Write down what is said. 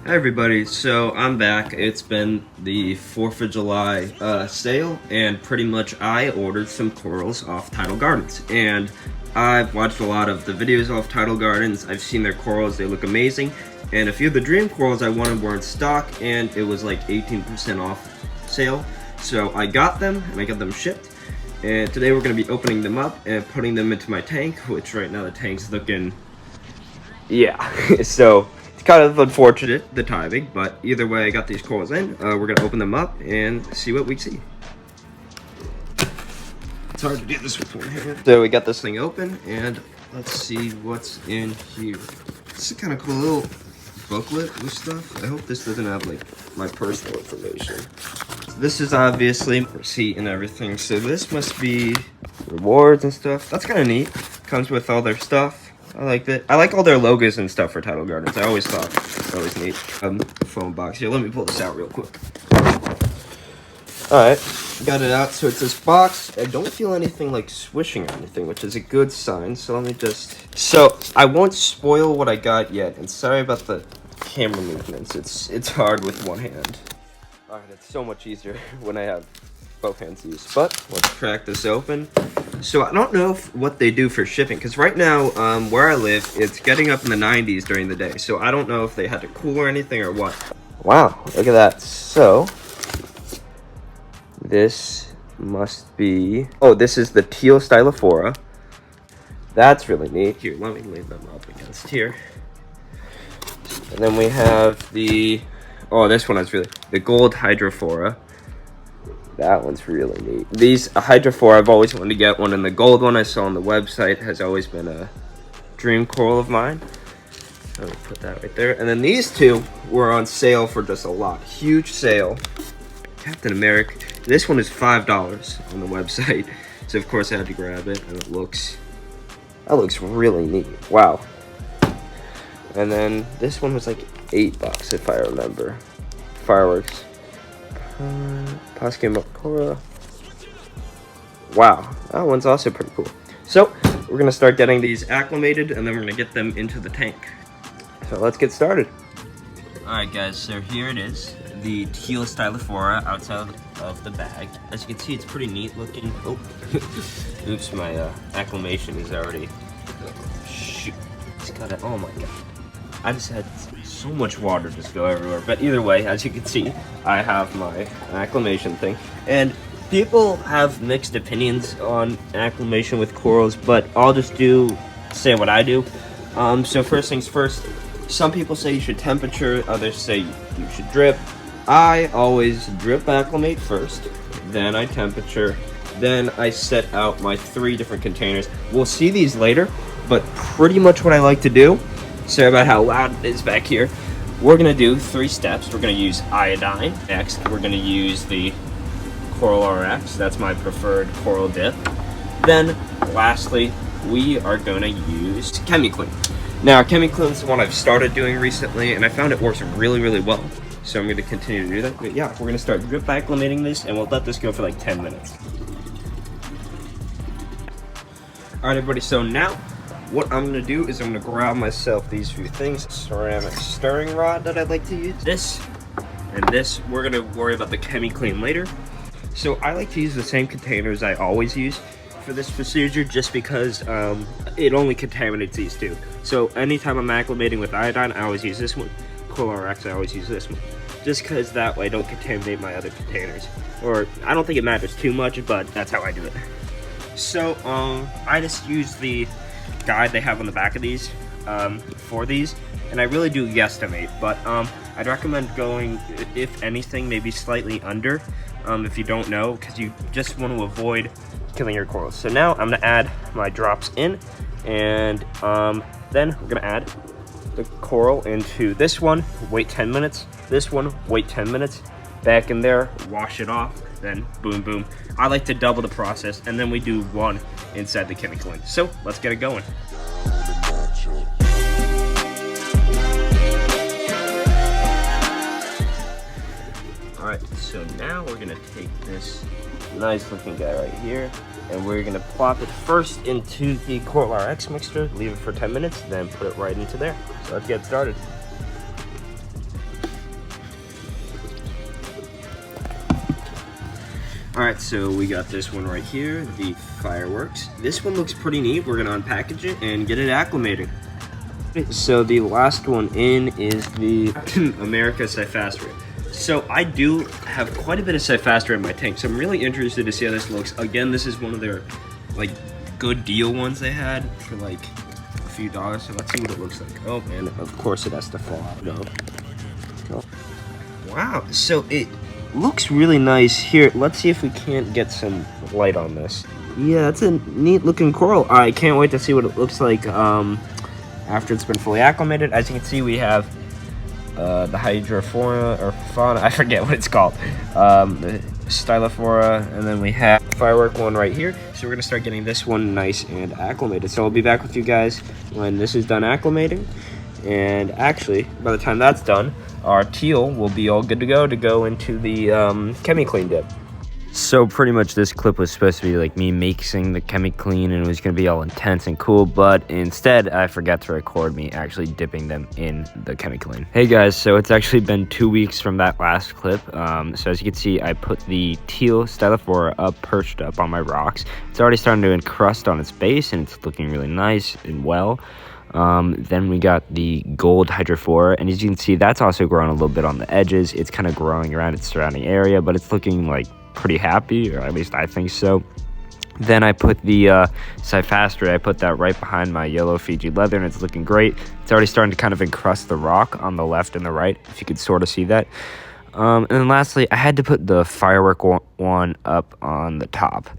Hi everybody, so I'm back. It's been the 4th of July sale, and pretty much I ordered some corals off Tidal Gardens. And I've watched a lot of the videos off Tidal Gardens. I've seen their corals, they look amazing. And a few of the dream corals I wanted were in stock, and it was like 18% off sale. So I got them, and I got them shipped. And today we're going to be opening them up and putting them into my tank, which right now the tank's looking... yeah, so... it's kind of unfortunate, the timing, but either way, I got these corals in. We're gonna open them up and see what we see. It's hard to do this with one hand. So we got this thing open, and let's see what's in here. This is kind of cool little booklet with stuff. I hope this doesn't have like my personal information. So this is obviously receipt and everything. So this must be rewards and stuff. That's kind of neat. Comes with all their stuff. I like that. I like all their logos and stuff for Tidal Gardens. I always thought it was always neat. Phone box. Here, let me pull this out real quick. Alright, got it out. So it's this box. I don't feel anything like swishing or anything, which is a good sign. So let me just... so, I won't spoil what I got yet. And sorry about the camera movements. It's hard with one hand. Alright, it's so much easier when I have both hands used. But, let's crack this open. So I don't know what they do for shipping, because right now, where I live, it's getting up in the 90s during the day. So I don't know if they had to cool or anything or what. Wow, look at that. So, this must be... oh, this is the teal stylophora. That's really neat. Here, let me lay them up against here. And then we have the... oh, this one is really... the gold hydrophora. That one's really neat. These hydrophora, I've always wanted to get one, and the gold one I saw on the website has always been a dream coral of mine. Let me put that right there. And then these two were on sale for just a lot. Huge sale. Captain America. This one is $5 on the website. So of course I had to grab it, and that looks really neat. Wow. And then this one was like $8 if I remember. Fireworks. Cora. Wow, that one's also pretty cool. So, we're going to start getting these acclimated, and then we're going to get them into the tank. So, let's get started. Alright guys, so here it is. The teal stylophora outside of the bag. As you can see, it's pretty neat looking. Oh, oops, my acclimation is already... shoot. It's got it. Oh my god. I just had so much water just go everywhere. But either way, as you can see, I have my acclimation thing. And people have mixed opinions on acclimation with corals, but I'll just say what I do. So first things first, some people say you should temperature, others say you should drip. I always drip acclimate first, then I temperature, then I set out my 3 different containers. We'll see these later, but pretty much what I like to do, sorry about how loud it is back here. We're going to do 3 steps. We're going to use iodine. Next, we're going to use the Coral RX. That's my preferred coral dip. Then, lastly, we are going to use ChemiClean. Now, ChemiClean is the one I've started doing recently, and I found it works really, really well. So I'm going to continue to do that. But yeah, we're going to start drip acclimating this, and we'll let this go for like 10 minutes. Alright, everybody, so now... what I'm going to do is I'm going to grab myself these few things. Ceramic stirring rod that I like to use. This and this. We're going to worry about the ChemiClean later. So I like to use the same containers I always use for this procedure just because it only contaminates these two. So anytime I'm acclimating with iodine, I always use this one. Coral RX, I always use this one. Just because that way I don't contaminate my other containers. Or I don't think it matters too much, but that's how I do it. So I just use the guide they have on the back of these for these, and I really do guesstimate, but I'd recommend going, if anything, maybe slightly under if you don't know, because you just want to avoid killing your corals. So now I'm going to add my drops in, and then we're going to add the coral into this one, wait 10 minutes, this one, wait 10 minutes, back in there, wash it off, then boom boom. I like to double the process, and then we do one inside the ChemiClean. So let's get it going. Alright, so now we're gonna take this nice looking guy right here, and we're gonna plop it first into the Coral RX mixture, leave it for 10 minutes, then put it right into there. So let's get started. All right, so we got this one right here, the fireworks. This one looks pretty neat. We're gonna unpackage it and get it acclimated. So the last one in is the America Cyphastra. So I do have quite a bit of Cyphastra in my tank, so I'm really interested to see how this looks. Again, this is one of their like good deal ones they had for like a few dollars. So let's see what it looks like. Oh man, of course it has to fall out. No. Go. Wow, so it looks really nice. Here, let's see if we can't get some light on this. Yeah, that's a neat looking coral. I can't wait to see what it looks like after it's been fully acclimated. As you can see, we have the hydrophora or fauna, I forget what it's called, the stylophora, and then we have the firework one right here. So we're gonna start getting this one nice and acclimated. So I'll be back with you guys when this is done acclimating. And actually, by the time that's done, our teal will be all good to go into the chemi-clean dip. So pretty much this clip was supposed to be like me mixing the chemi-clean, and it was going to be all intense and cool, but instead I forgot to record me actually dipping them in the chemi-clean. Hey guys, so it's actually been 2 weeks from that last clip. So as you can see, I put the teal stylophora up, perched up on my rocks. It's already starting to encrust on its base, and it's looking really nice and well. Then we got the gold hydrophora, and as you can see, that's also growing a little bit on the edges. It's kind of growing around its surrounding area, but it's looking like pretty happy, or at least I think so. Then I put the Cyphastra, I put that right behind my yellow Fiji leather, and it's looking great. It's already starting to kind of encrust the rock on the left and the right, if you could sort of see that. And then lastly, I had to put the firework one up on the top.